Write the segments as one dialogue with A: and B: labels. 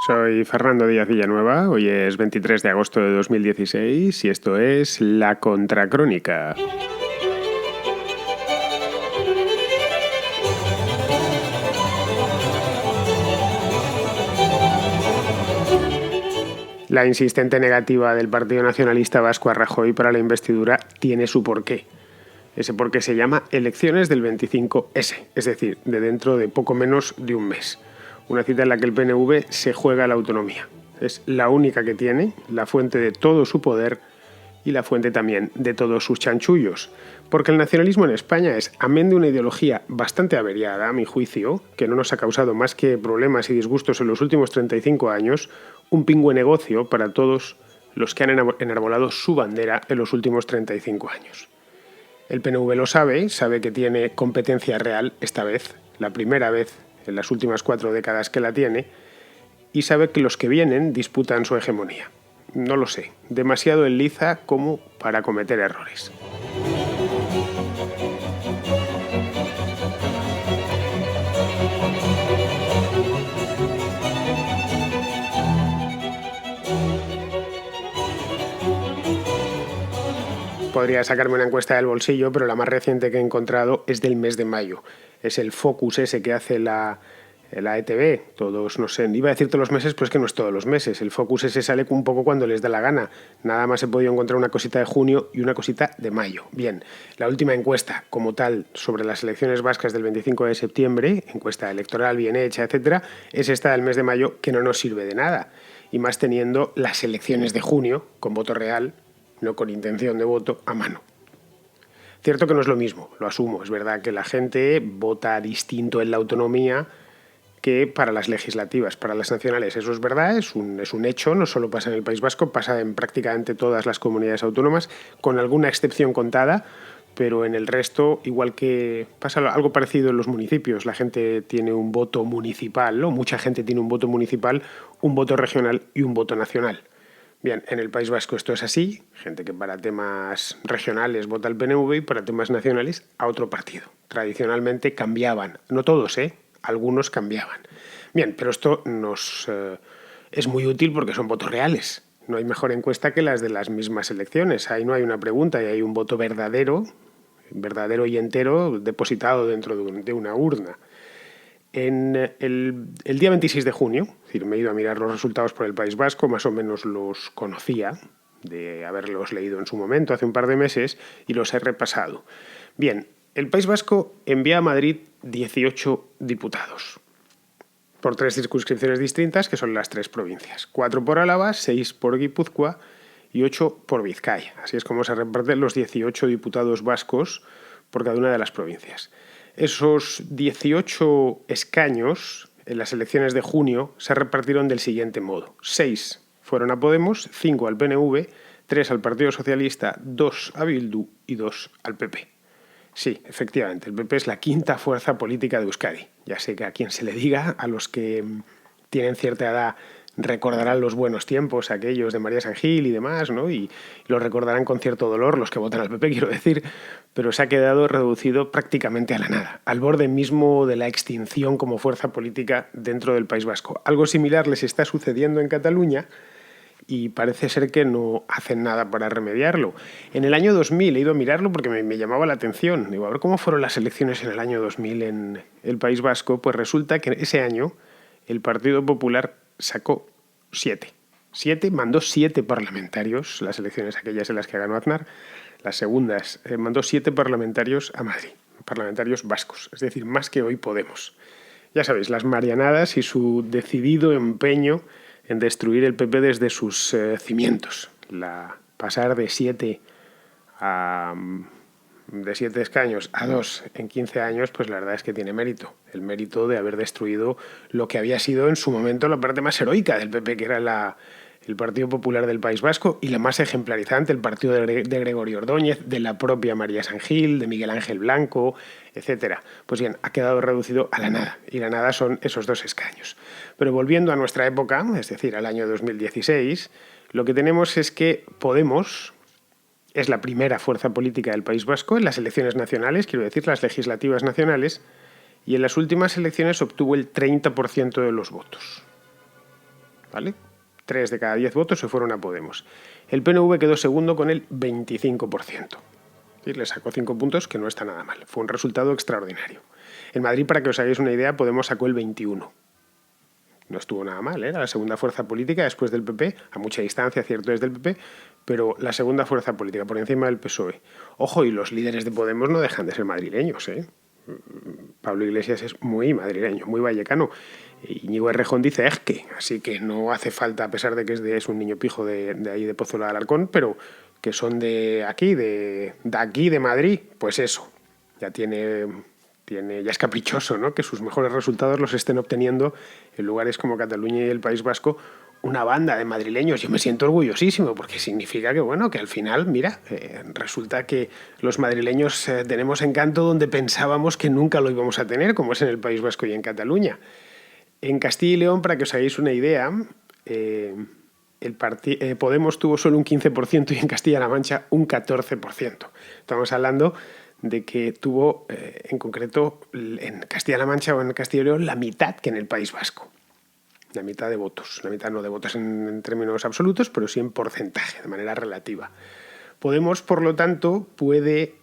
A: Soy Fernando Díaz Villanueva, hoy es 23 de agosto de 2016 y esto es La Contracrónica. La insistente negativa del Partido Nacionalista Vasco a Rajoy para la investidura tiene su porqué. Ese porqué se llama elecciones del 25S, es decir, de dentro de poco menos de un mes. Una cita en la que el PNV se juega la autonomía. Es la única que tiene, la fuente de todo su poder y la fuente también de todos sus chanchullos. Porque el nacionalismo en España es, amén de una ideología bastante averiada, a mi juicio, que no nos ha causado más que problemas y disgustos en los últimos 35 años, un pingüe negocio para todos los que han enarbolado su bandera en los últimos 35 años. El PNV lo sabe que tiene competencia real esta vez, la primera vez en las últimas 4 décadas que la tiene, y sabe que los que vienen disputan su hegemonía. No lo sé, demasiado en liza como para cometer errores. Podría sacarme una encuesta del bolsillo, pero la más reciente que he encontrado es del mes de mayo. Es el focus ese que hace la ETV, todos, no sé, iba a decir todos los meses, pero es que no es todos los meses. El focus ese sale un poco cuando les da la gana. Nada más he podido encontrar una cosita de junio y una cosita de mayo. Bien, la última encuesta como tal sobre las elecciones vascas del 25 de septiembre, encuesta electoral bien hecha, etcétera, es esta del mes de mayo, que no nos sirve de nada. Y más teniendo las elecciones de junio, con voto real, no con intención de voto, a mano. Cierto que no es lo mismo, lo asumo. Es verdad que la gente vota distinto en la autonomía que para las legislativas, para las nacionales. Eso es verdad, es un hecho, no solo pasa en el País Vasco, pasa en prácticamente todas las comunidades autónomas, con alguna excepción contada, pero en el resto, igual que pasa algo parecido en los municipios. La gente tiene un voto municipal, ¿no? Mucha gente tiene un voto municipal, un voto regional y un voto nacional. Bien, en el País Vasco esto es así, gente que para temas regionales vota al PNV y para temas nacionales a otro partido. Tradicionalmente cambiaban, no todos, algunos cambiaban. Bien, pero esto nos es muy útil porque son votos reales. No hay mejor encuesta que las de las mismas elecciones. Ahí no hay una pregunta y hay un voto verdadero y entero depositado dentro de una urna. En el día 26 de junio, es decir, me he ido a mirar los resultados por el País Vasco, más o menos los conocía, de haberlos leído en su momento, hace un par de meses, y los he repasado. Bien, el País Vasco envía a Madrid 18 diputados, por 3 circunscripciones distintas, que son las 3 provincias. 4 por Álava, 6 por Guipúzcoa y 8 por Vizcaya. Así es como se reparten los 18 diputados vascos por cada una de las provincias. Esos 18 escaños en las elecciones de junio se repartieron del siguiente modo. 6 fueron a Podemos, 5 al PNV, 3 al Partido Socialista, 2 a Bildu y 2 al PP. Sí, efectivamente, el PP es la quinta fuerza política de Euskadi. Ya sé que a quien se le diga, a los que tienen cierta edad recordarán los buenos tiempos, aquellos de María San Gil y demás, ¿no? Y los recordarán con cierto dolor, los que votan al PP, quiero decir, pero se ha quedado reducido prácticamente a la nada, al borde mismo de la extinción como fuerza política dentro del País Vasco. Algo similar les está sucediendo en Cataluña y parece ser que no hacen nada para remediarlo. En el año 2000 he ido a mirarlo porque me llamaba la atención. Digo, a ver cómo fueron las elecciones en el año 2000 en el País Vasco. Pues resulta que ese año el Partido Popular sacó 7. Mandó 7 parlamentarios, las elecciones aquellas en las que ganó Aznar, las segundas, mandó 7 parlamentarios a Madrid, parlamentarios vascos, es decir, más que hoy Podemos. Ya sabéis, las marianadas y su decidido empeño en destruir el PP desde sus cimientos. Pasar de 7 escaños a 2 en 15 años, pues la verdad es que tiene mérito. El mérito de haber destruido lo que había sido en su momento la parte más heroica del PP, que era el Partido Popular del País Vasco, y la más ejemplarizante, el partido de Gregorio Ordóñez, de la propia María San Gil, de Miguel Ángel Blanco, etcétera. Pues bien, ha quedado reducido a la nada, y la nada son esos 2 escaños. Pero volviendo a nuestra época, es decir, al año 2016, lo que tenemos es que Podemos es la primera fuerza política del País Vasco en las elecciones nacionales, quiero decir, las legislativas nacionales, y en las últimas elecciones obtuvo el 30% de los votos. ¿vale? 3 de cada 10 votos se fueron a Podemos. El PNV quedó segundo con el 25%. Y le sacó 5 puntos, que no está nada mal. Fue un resultado extraordinario. En Madrid, para que os hagáis una idea, Podemos sacó el 21%. No estuvo nada mal, era la segunda fuerza política después del PP, a mucha distancia, cierto, desde el PP, pero la segunda fuerza política por encima del PSOE. Ojo, y los líderes de Podemos no dejan de ser madrileños, ¿eh? Pablo Iglesias es muy madrileño, muy vallecano. Íñigo Errejón dice que, así que no hace falta, a pesar de que es un niño pijo de ahí de Pozuelo de Alarcón, pero que son de aquí, de Madrid, pues eso, ya ya es caprichoso, ¿no? Que sus mejores resultados los estén obteniendo en lugares como Cataluña y el País Vasco una banda de madrileños. Yo me siento orgullosísimo porque significa que, bueno, que al final, mira, resulta que los madrileños tenemos encanto donde pensábamos que nunca lo íbamos a tener, como es en el País Vasco y en Cataluña. En Castilla y León, para que os hagáis una idea, Podemos tuvo solo un 15% y en Castilla-La Mancha un 14%. Estamos hablando de que tuvo, en concreto, en Castilla-La Mancha o en Castilla y León, la mitad que en el País Vasco. La mitad de votos. La mitad no de votos en términos absolutos, pero sí en porcentaje, de manera relativa. Podemos, por lo tanto, puede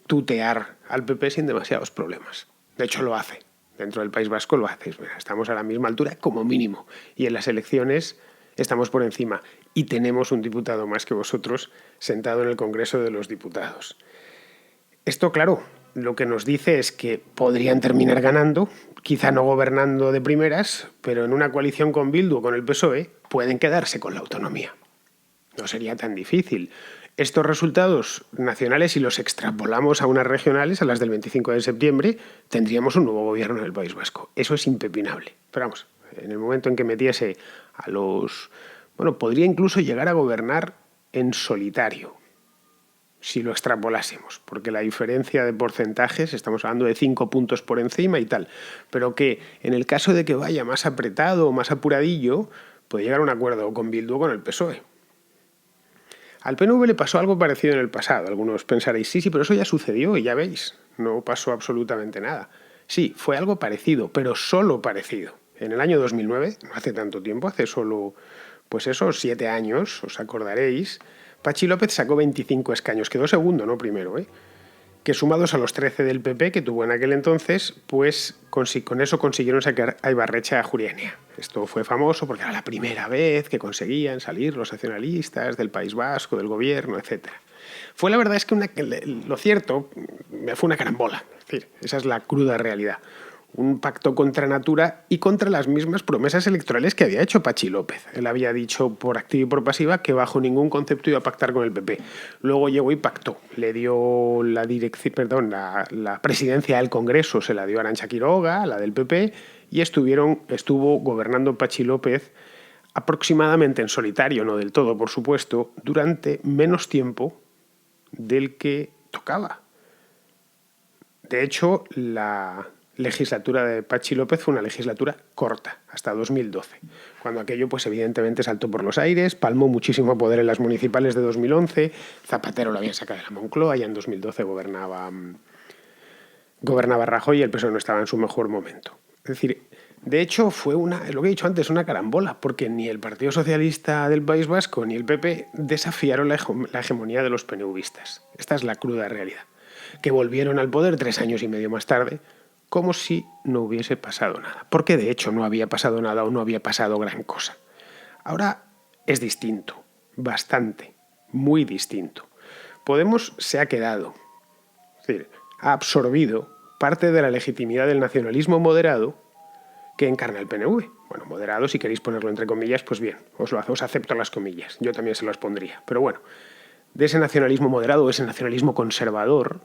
A: tutear al PP sin demasiados problemas. De hecho, lo hace. Dentro del País Vasco lo hace. Estamos a la misma altura, como mínimo. Y en las elecciones estamos por encima. Y tenemos un diputado más que vosotros sentado en el Congreso de los Diputados. Esto, claro, lo que nos dice es que podrían terminar ganando, quizá no gobernando de primeras, pero en una coalición con Bildu o con el PSOE pueden quedarse con la autonomía. No sería tan difícil. Estos resultados nacionales, si los extrapolamos a unas regionales, a las del 25 de septiembre, tendríamos un nuevo gobierno en el País Vasco. Eso es impepinable. Pero vamos, en el momento en que metiese a los... Bueno, podría incluso llegar a gobernar en solitario, si lo extrapolásemos, porque la diferencia de porcentajes, estamos hablando de 5 puntos por encima y tal, pero que en el caso de que vaya más apretado o más apuradillo, puede llegar a un acuerdo con Bildu o con el PSOE. Al PNV le pasó algo parecido en el pasado. Algunos pensaréis, sí, pero eso ya sucedió y ya veis, no pasó absolutamente nada. Sí, fue algo parecido, pero solo parecido. En el año 2009, no hace tanto tiempo, hace solo, pues esos 7 años, os acordaréis, Patxi López sacó 25 escaños, quedó segundo, no primero, que sumados a los 13 del PP que tuvo en aquel entonces, pues con eso consiguieron sacar a Ibarretxe a Ajuria Enea. Esto fue famoso porque era la primera vez que conseguían salir los nacionalistas del País Vasco, del gobierno, etc. Fue, la verdad es que lo cierto fue una carambola, es decir, esa es la cruda realidad. Un pacto contra natura y contra las mismas promesas electorales que había hecho Patxi López. Él había dicho por activa y por pasiva que bajo ningún concepto iba a pactar con el PP. Luego llegó y pactó. Le dio la presidencia del Congreso, se la dio a Arantxa Quiroga, la del PP, y estuvo gobernando Patxi López aproximadamente en solitario, no del todo, por supuesto, durante menos tiempo del que tocaba. De hecho, la legislatura de Patxi López fue una legislatura corta, hasta 2012, cuando aquello pues evidentemente saltó por los aires, palmó muchísimo poder en las municipales de 2011, Zapatero lo había sacado de la Moncloa, ya en 2012 gobernaba Rajoy y el PSOE no estaba en su mejor momento. Es decir, de hecho fue lo que he dicho antes, una carambola, porque ni el Partido Socialista del País Vasco ni el PP desafiaron la hegemonía de los PNVistas. Esta es la cruda realidad. Que volvieron al poder 3 años y medio más tarde, como si no hubiese pasado nada. Porque de hecho no había pasado nada o no había pasado gran cosa. Ahora es distinto, bastante, muy distinto. Podemos se ha quedado, es decir, ha absorbido parte de la legitimidad del nacionalismo moderado que encarna el PNV. Bueno, moderado, si queréis ponerlo entre comillas, pues bien, os acepto las comillas, yo también se las pondría. Pero bueno, de ese nacionalismo moderado, ese nacionalismo conservador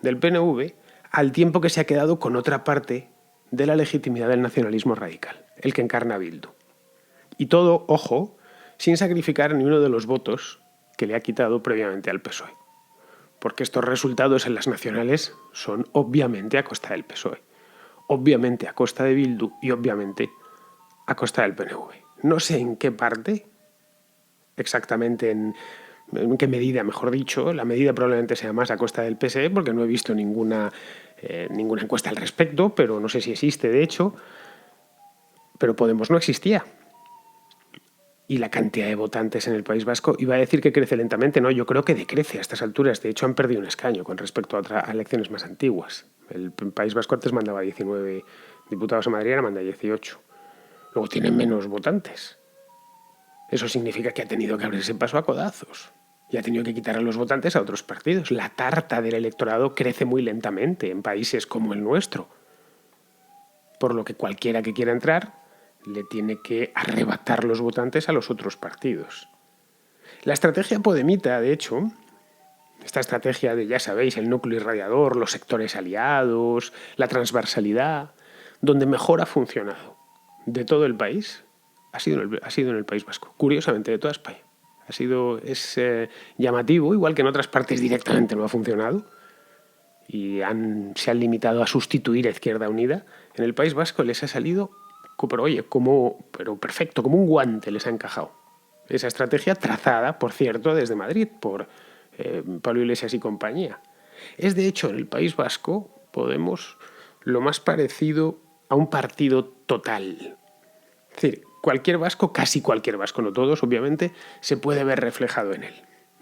A: del PNV, al tiempo que se ha quedado con otra parte de la legitimidad del nacionalismo radical, el que encarna Bildu. Y todo, ojo, sin sacrificar ni uno de los votos que le ha quitado previamente al PSOE. Porque estos resultados en las nacionales son obviamente a costa del PSOE, obviamente a costa de Bildu y obviamente a costa del PNV. No sé en qué parte, exactamente en qué medida, mejor dicho, la medida probablemente sea más a costa del PSE, porque no he visto ninguna encuesta al respecto, pero no sé si existe, de hecho, pero Podemos no existía. y la cantidad de votantes en el País Vasco, iba a decir que crece lentamente, no, yo creo que decrece a estas alturas. De hecho, han perdido un escaño con respecto a elecciones más antiguas. El País Vasco antes mandaba 19 diputados a Madrid, ahora manda 18. Luego tienen menos votantes. Eso significa que ha tenido que abrirse paso a codazos y ha tenido que quitar a los votantes a otros partidos. La tarta del electorado crece muy lentamente en países como el nuestro, por lo que cualquiera que quiera entrar le tiene que arrebatar los votantes a los otros partidos. La estrategia podemita, de hecho, esta estrategia de, ya sabéis, el núcleo irradiador, los sectores aliados, la transversalidad, donde mejor ha funcionado de todo el país, ha sido en el País Vasco, curiosamente, de toda España. Es llamativo, igual que en otras partes directamente no ha funcionado y se han limitado a sustituir a Izquierda Unida. En el País Vasco les ha salido, pero perfecto, como un guante les ha encajado. Esa estrategia trazada, por cierto, desde Madrid, por Pablo Iglesias y compañía. Es, de hecho, en el País Vasco, Podemos, lo más parecido a un partido total. Es decir, cualquier vasco, casi cualquier vasco, no todos, obviamente, se puede ver reflejado en él.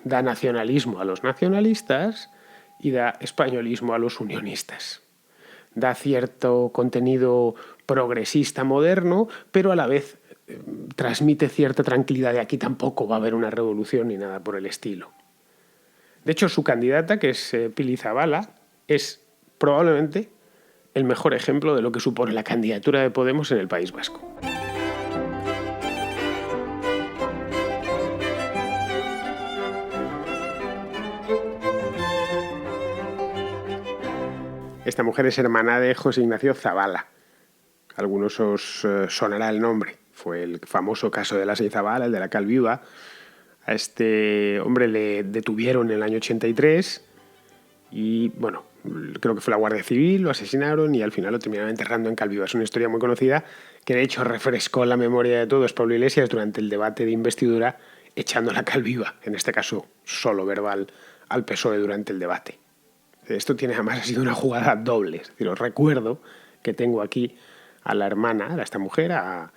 A: Da nacionalismo a los nacionalistas y da españolismo a los unionistas. Da cierto contenido progresista moderno, pero a la vez transmite cierta tranquilidad de aquí tampoco va a haber una revolución ni nada por el estilo. De hecho, su candidata, que es Pili Zabala, es probablemente el mejor ejemplo de lo que supone la candidatura de Podemos en el País Vasco. Esta mujer es hermana de José Ignacio Zabala. A algunos os sonará el nombre. Fue el famoso caso de la Ley Zabala, el de la cal viuda. A este hombre le detuvieron en el año 83 y, bueno, creo que fue la Guardia Civil, lo asesinaron y al final lo terminaron enterrando en Calviva. Es una historia muy conocida que, de hecho, refrescó la memoria de todos Pablo Iglesias durante el debate de investidura, echando la Calviva, en este caso solo verbal, al PSOE durante el debate. Esto además ha sido una jugada doble. Es decir, os recuerdo que tengo aquí a la hermana, a esta mujer, a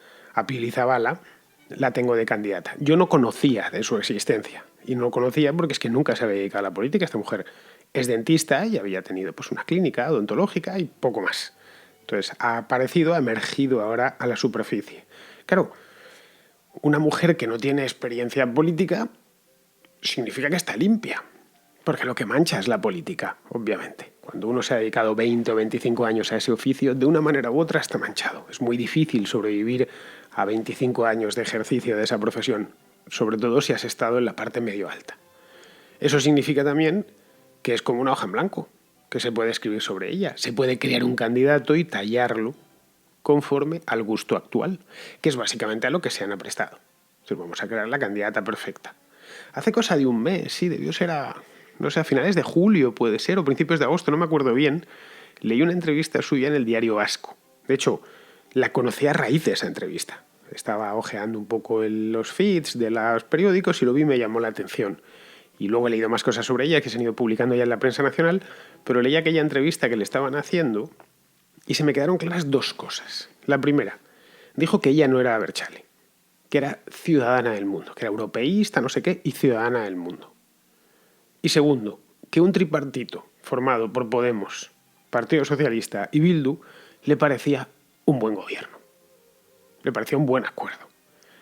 A: Pili Zabala, la tengo de candidata. Yo no conocía de su existencia. Y no conocía porque es que nunca se había dedicado a la política. Esta mujer es dentista y había tenido pues una clínica odontológica y poco más. Entonces ha emergido ahora a la superficie. Claro, una mujer que no tiene experiencia política significa que está limpia. Porque lo que mancha es la política, obviamente. Cuando uno se ha dedicado 20 o 25 años a ese oficio, de una manera u otra está manchado. Es muy difícil sobrevivir a 25 años de ejercicio de esa profesión, sobre todo si has estado en la parte medio alta. Eso significa también que es como una hoja en blanco, que se puede escribir sobre ella. Se puede crear un candidato y tallarlo conforme al gusto actual, que es básicamente a lo que se han aprestado. Entonces vamos a crear la candidata perfecta. Hace cosa de un mes, sí, debió ser a finales de julio puede ser, o principios de agosto, no me acuerdo bien, leí una entrevista suya en el Diario Vasco. De hecho, la conocí a raíz de esa entrevista. Estaba ojeando un poco los feeds de los periódicos y lo vi y me llamó la atención. Y luego he leído más cosas sobre ella que se han ido publicando ya en la prensa nacional, pero leí aquella entrevista que le estaban haciendo y se me quedaron claras dos cosas. La primera, dijo que ella no era Abertzale, que era ciudadana del mundo, que era europeísta, no sé qué, y ciudadana del mundo. Y segundo, que un tripartito formado por Podemos, Partido Socialista y Bildu le parecía un buen gobierno. Le parecía un buen acuerdo.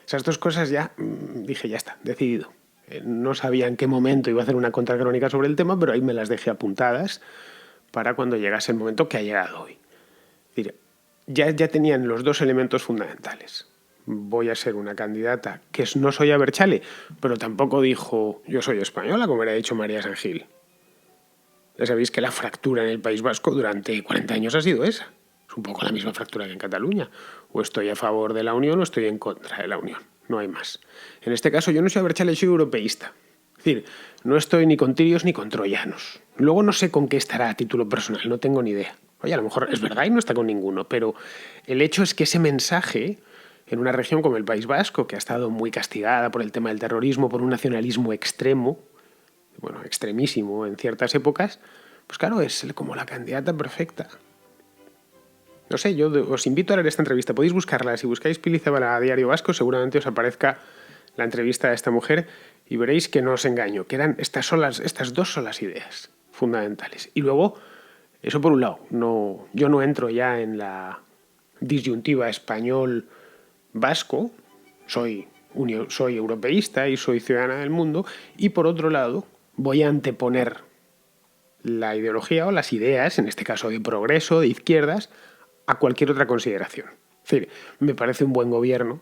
A: Esas dos cosas ya dije, ya está, decidido. No sabía en qué momento iba a hacer una contracrónica sobre el tema, pero ahí me las dejé apuntadas para cuando llegase el momento que ha llegado hoy. Es decir, ya tenían los dos elementos fundamentales. Voy a ser una candidata que no soy Abertzale, pero tampoco dijo yo soy española, como hubiera dicho María San Gil. Ya sabéis que la fractura en el País Vasco durante 40 años ha sido esa. Es un poco la misma fractura que en Cataluña. O estoy a favor de la Unión o estoy en contra de la Unión. No hay más. En este caso yo no soy Abertzale, soy europeísta. Es decir, no estoy ni con tirios ni con troyanos. Luego no sé con qué estará a título personal, no tengo ni idea. Oye, a lo mejor es verdad y no está con ninguno, pero el hecho es que ese mensaje, en una región como el País Vasco, que ha estado muy castigada por el tema del terrorismo, por un nacionalismo extremo, bueno, extremísimo en ciertas épocas, pues claro, es como la candidata perfecta. No sé, yo os invito a leer esta entrevista. Podéis buscarla. Si buscáis Pili Zabala a Diario Vasco, seguramente os aparezca la entrevista a esta mujer y veréis que no os engaño, que eran estas dos son las ideas fundamentales. Y luego, eso por un lado, yo no entro ya en la disyuntiva español-vasco, soy europeísta y soy ciudadana del mundo, y por otro lado voy a anteponer la ideología o las ideas, en este caso de progreso, de izquierdas, a cualquier otra consideración. Es decir, me parece un buen gobierno,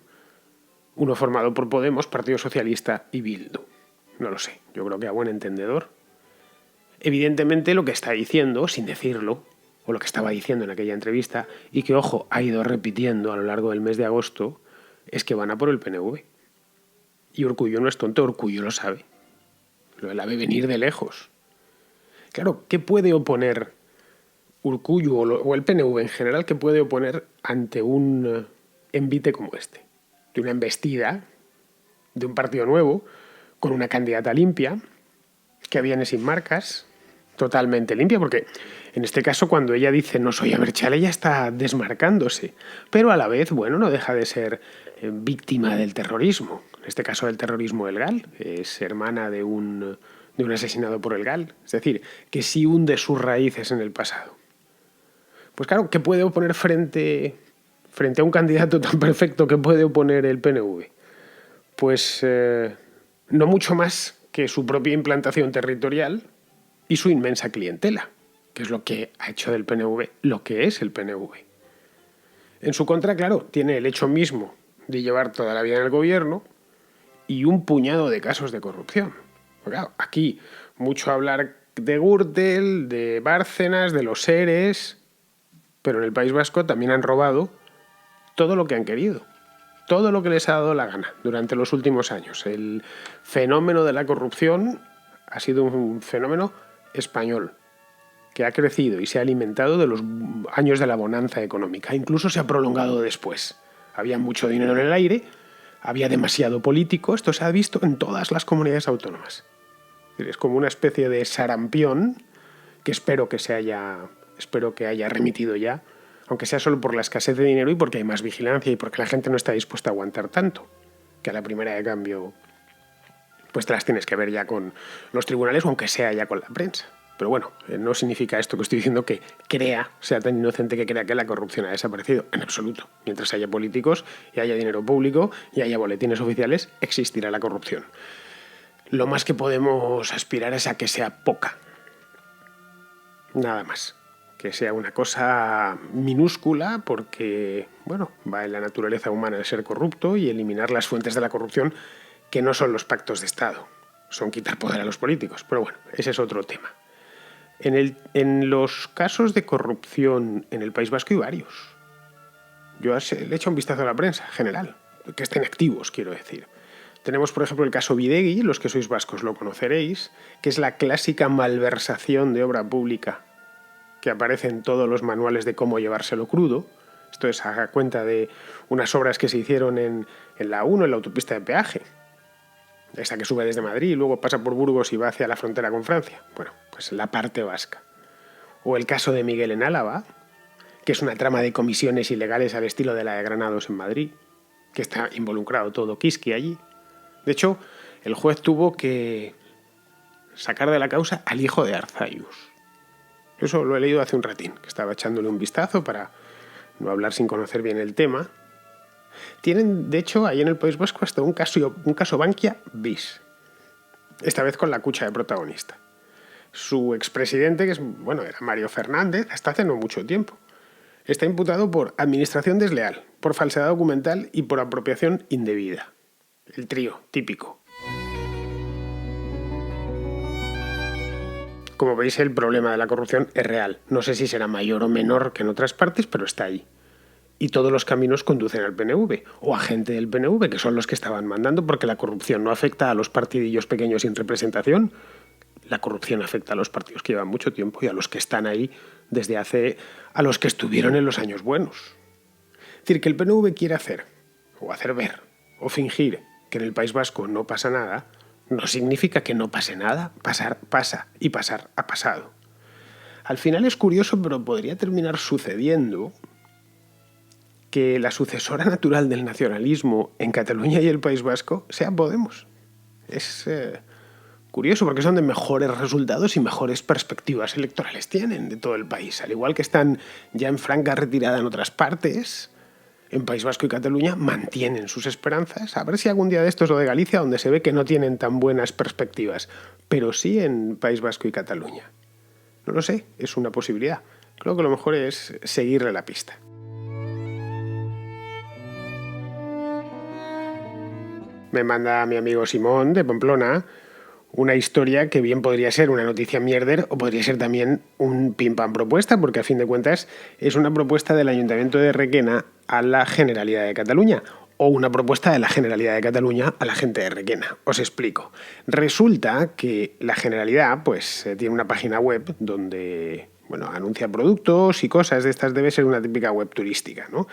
A: uno formado por Podemos, Partido Socialista y Bildu. No lo sé, yo creo que a buen entendedor. Evidentemente lo que está diciendo, sin decirlo, o lo que estaba diciendo en aquella entrevista, y que, ojo, ha ido repitiendo a lo largo del mes de agosto, es que van a por el PNV. Y Urkullu no es tonto, Urkullu lo sabe. La ve venir de lejos. Claro, ¿qué puede oponer Urkullu o el PNV en general, qué puede oponer ante un envite como este? De una embestida de un partido nuevo, con una candidata limpia, que viene sin marcas, totalmente limpia, porque en este caso cuando ella dice no soy Abertzale, ella está desmarcándose, pero a la vez, bueno, no deja de ser víctima del terrorismo, en este caso del terrorismo del GAL, es hermana de un asesinado por el GAL, es decir, que sí hunde sus raíces en el pasado. Pues claro, ¿qué puede oponer frente a un candidato tan perfecto que puede oponer el PNV? Pues no mucho más que su propia implantación territorial y su inmensa clientela, que es lo que ha hecho del PNV lo que es el PNV. En su contra, claro, tiene el hecho mismo de llevar toda la vida en el gobierno y un puñado de casos de corrupción. Porque, claro, aquí mucho hablar de Gürtel, de Bárcenas, de los ERES, pero en el País Vasco también han robado todo lo que han querido, todo lo que les ha dado la gana durante los últimos años. El fenómeno de la corrupción ha sido un fenómeno español que ha crecido y se ha alimentado de los años de la bonanza económica. Incluso se ha prolongado después. Había mucho dinero en el aire, había demasiado político. Esto se ha visto en todas las comunidades autónomas. Es como una especie de sarampión que espero que haya remitido ya, aunque sea solo por la escasez de dinero y porque hay más vigilancia y porque la gente no está dispuesta a aguantar tanto, que a la primera de cambio pues te las tienes que ver ya con los tribunales o aunque sea ya con la prensa. Pero bueno, no significa esto que estoy diciendo que sea tan inocente que crea que la corrupción ha desaparecido, en absoluto. Mientras haya políticos y haya dinero público y haya boletines oficiales, existirá la corrupción. Lo más que podemos aspirar es a que sea poca. Nada más. Que sea una cosa minúscula porque, bueno, va en la naturaleza humana el ser corrupto y eliminar las fuentes de la corrupción que no son los pactos de Estado, son quitar poder a los políticos. Pero bueno, ese es otro tema. En los casos de corrupción en el País Vasco hay varios. Yo le he hecho un vistazo a la prensa general, que estén activos, quiero decir. Tenemos, por ejemplo, el caso Bidegi, los que sois vascos lo conoceréis, que es la clásica malversación de obra pública que aparece en todos los manuales de cómo llevárselo crudo. Esto es a cuenta de unas obras que se hicieron en la A1, en la autopista de peaje. Esa que sube desde Madrid y luego pasa por Burgos y va hacia la frontera con Francia. Bueno, pues la parte vasca. O el caso de Miguel en Álava, que es una trama de comisiones ilegales al estilo de la de Granados en Madrid, que está involucrado todo Kiski allí. De hecho, el juez tuvo que sacar de la causa al hijo de Arzayus. Eso lo he leído hace un ratín, que estaba echándole un vistazo para no hablar sin conocer bien el tema. Tienen, de hecho, ahí en el País Vasco hasta un caso Bankia bis. Esta vez con la Cucha de protagonista. Su expresidente, que era Mario Fernández, hasta hace no mucho tiempo, está imputado por administración desleal, por falsedad documental y por apropiación indebida. El trío típico. Como veis, el problema de la corrupción es real. No sé si será mayor o menor que en otras partes, pero está ahí. Y todos los caminos conducen al PNV, o a gente del PNV, que son los que estaban mandando, porque la corrupción no afecta a los partidillos pequeños sin representación. La corrupción afecta a los partidos que llevan mucho tiempo y a los que están ahí a los que estuvieron en los años buenos. Es decir, que el PNV quiere hacer ver, o fingir que en el País Vasco no pasa nada, no significa que no pase nada. Pasa y pasar ha pasado. Al final es curioso, pero podría terminar sucediendo que la sucesora natural del nacionalismo en Cataluña y el País Vasco sea Podemos. Es curioso porque es donde mejores resultados y mejores perspectivas electorales tienen de todo el país. Al igual que están ya en franca retirada en otras partes, en País Vasco y Cataluña mantienen sus esperanzas. A ver si algún día de esto es lo de Galicia, donde se ve que no tienen tan buenas perspectivas, pero sí en País Vasco y Cataluña. No lo sé, es una posibilidad. Creo que lo mejor es seguirle la pista. Me manda mi amigo Simón de Pamplona una historia que bien podría ser una noticia mierder o podría ser también un pim pam propuesta, porque a fin de cuentas es una propuesta del Ayuntamiento de Requena a la Generalidad de Cataluña o una propuesta de la Generalidad de Cataluña a la gente de Requena. Os explico. Resulta que la Generalidad tiene una página web donde anuncia productos y cosas de estas. Debe ser una típica web turística, ¿no?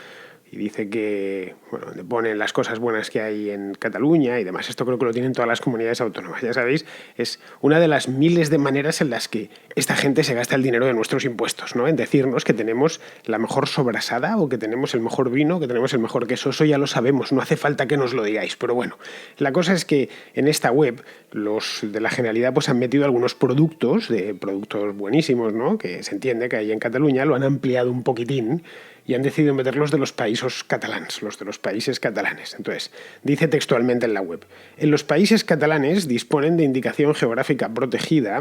A: Y dice que, donde ponen las cosas buenas que hay en Cataluña y demás. Esto creo que lo tienen todas las comunidades autónomas. Ya sabéis, es una de las miles de maneras en las que esta gente se gasta el dinero de nuestros impuestos, ¿no? En decirnos que tenemos la mejor sobrasada o que tenemos el mejor vino, que tenemos el mejor queso. Eso ya lo sabemos, no hace falta que nos lo digáis. Pero bueno, la cosa es que en esta web los de la Generalidad han metido algunos productos buenísimos, ¿no? Que se entiende que hay en Cataluña, lo han ampliado un poquitín y han decidido meter los de los países catalanes, Entonces, dice textualmente en la web: en los países catalanes disponen de indicación geográfica protegida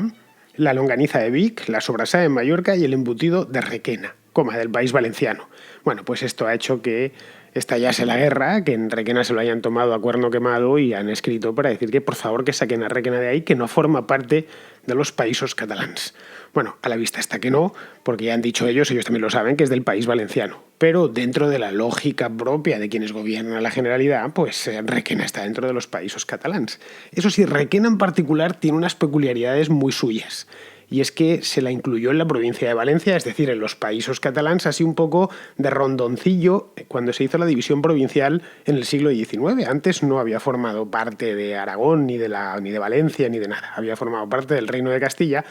A: la longaniza de Vic, la sobrasada de Mallorca y el embutido de Requena, del País Valenciano. Bueno, pues esto ha hecho que estallase la guerra, que en Requena se lo hayan tomado a cuerno quemado y han escrito para decir que por favor que saquen a Requena de ahí, que no forma parte de los países catalanes. Bueno, a la vista está que no, porque ya han dicho ellos también lo saben, que es del País Valenciano. Pero dentro de la lógica propia de quienes gobiernan la Generalidad, Requena está dentro de los países catalanes. Eso sí, Requena en particular tiene unas peculiaridades muy suyas. Y es que se la incluyó en la provincia de Valencia, es decir, en los países catalanes, así un poco de rondoncillo, cuando se hizo la división provincial en el siglo XIX. Antes no había formado parte de Aragón, ni de Valencia, ni de nada. Había formado parte del Reino de Castilla,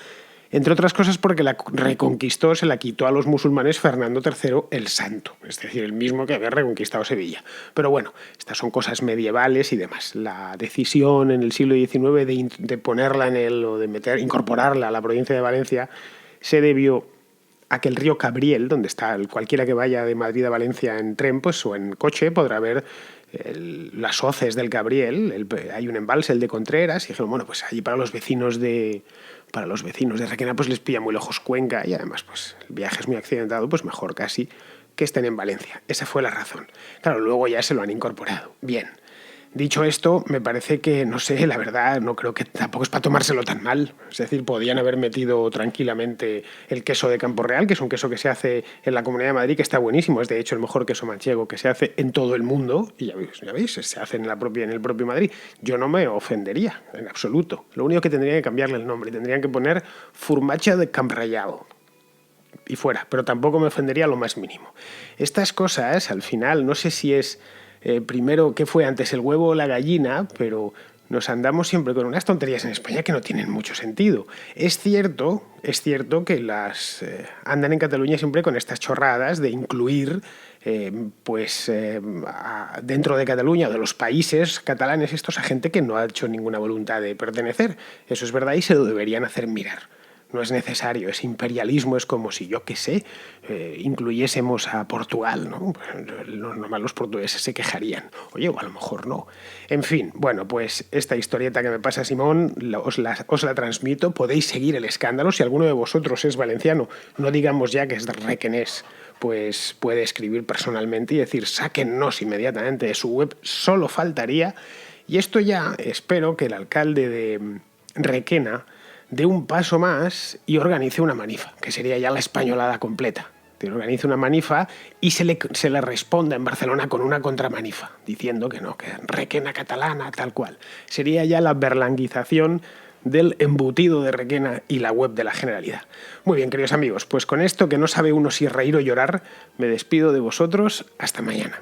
A: entre otras cosas porque la reconquistó, se la quitó a los musulmanes Fernando III el Santo, es decir, el mismo que había reconquistado Sevilla. Pero bueno, estas son cosas medievales y demás. La decisión en el siglo XIX de ponerla incorporarla a la provincia de Valencia se debió a que el río Cabriel, donde está cualquiera que vaya de Madrid a Valencia en tren o en coche, podrá ver las hoces del Cabriel. Hay un embalse, el de Contreras, y dijeron, allí para los vecinos de Requena les pilla muy lejos Cuenca y además el viaje es muy accidentado, mejor casi que estén en Valencia. Esa fue la razón. Claro, luego ya se lo han incorporado. Bien. Dicho esto, me parece que, no sé, la verdad, no creo que tampoco es para tomárselo tan mal. Es decir, podían haber metido tranquilamente el queso de Campo Real, que es un queso que se hace en la Comunidad de Madrid, que está buenísimo. Es, de hecho, el mejor queso manchego que se hace en todo el mundo. Y ya veis, se hace en el propio Madrid. Yo no me ofendería, en absoluto. Lo único que tendrían que cambiarle el nombre. Tendrían que poner Formatge de Camp Reial. Y fuera. Pero tampoco me ofendería lo más mínimo. Estas cosas, al final, no sé si es... primero, ¿qué fue antes, el huevo o la gallina? Pero nos andamos siempre con unas tonterías en España que no tienen mucho sentido. Es cierto que andan en Cataluña siempre con estas chorradas de incluir dentro de Cataluña, de los países catalanes, a gente que no ha hecho ninguna voluntad de pertenecer. Eso es verdad y se lo deberían hacer mirar. No es necesario, ese imperialismo es como si, incluyésemos a Portugal, ¿no? Normal los portugueses se quejarían. Oye, o a lo mejor no. En fin, esta historieta que me pasa Simón, os la transmito. Podéis seguir el escándalo. Si alguno de vosotros es valenciano, no digamos ya que es requenés, puede escribir personalmente y decir, sáquennos inmediatamente de su web, solo faltaría. Y esto ya espero que el alcalde de Requena dé un paso más y organice una manifa, que sería ya la españolada completa. Que organice una manifa y se le responda en Barcelona con una contramanifa, diciendo que no, que Requena catalana, tal cual. Sería ya la berlanguización del embutido de Requena y la web de la Generalidad. Muy bien, queridos amigos, con esto, que no sabe uno si reír o llorar, me despido de vosotros. Hasta mañana.